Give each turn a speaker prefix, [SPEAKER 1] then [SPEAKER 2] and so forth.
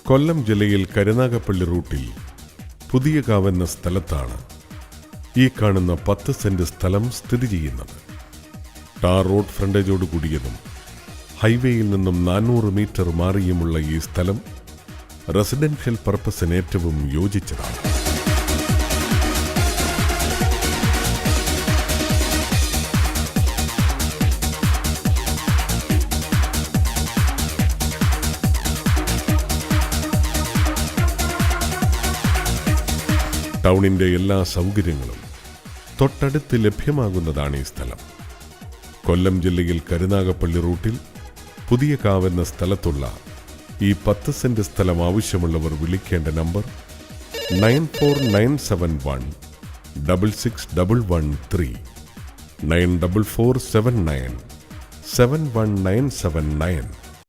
[SPEAKER 1] കൊല്ലം ജില്ലയിൽ കരുനാഗപ്പള്ളി റൂട്ടിൽ പുതിയകാവ് എന്ന സ്ഥലത്താണ് ഈ കാണുന്ന 10 സെന്റ് സ്ഥലം സ്ഥിതി ചെയ്യുന്നത്. ടാർ റോഡ് ഫ്രണ്ടേജോട് കൂടിയതും ഹൈവേയിൽ നിന്നും 400 മീറ്റർ മാറിയുമുള്ള ഈ സ്ഥലം റെസിഡൻഷ്യൽ പർപ്പസിന് ഏറ്റവും യോജിച്ചതാണ്. ടൗണിന്റെ എല്ലാ സൗകര്യങ്ങളും തൊട്ടടുത്ത് ലഭ്യമാകുന്നതാണ് ഈ സ്ഥലം. കൊല്ലം ജില്ലയിൽ കരുനാഗപ്പള്ളി റൂട്ടിൽ പുതിയകാവ് എന്ന സ്ഥലത്തുള്ള ഈ 10 സെന്റ് സ്ഥലം ആവശ്യമുള്ളവർ വിളിക്കേണ്ട നമ്പർ 9497166113 9447971979.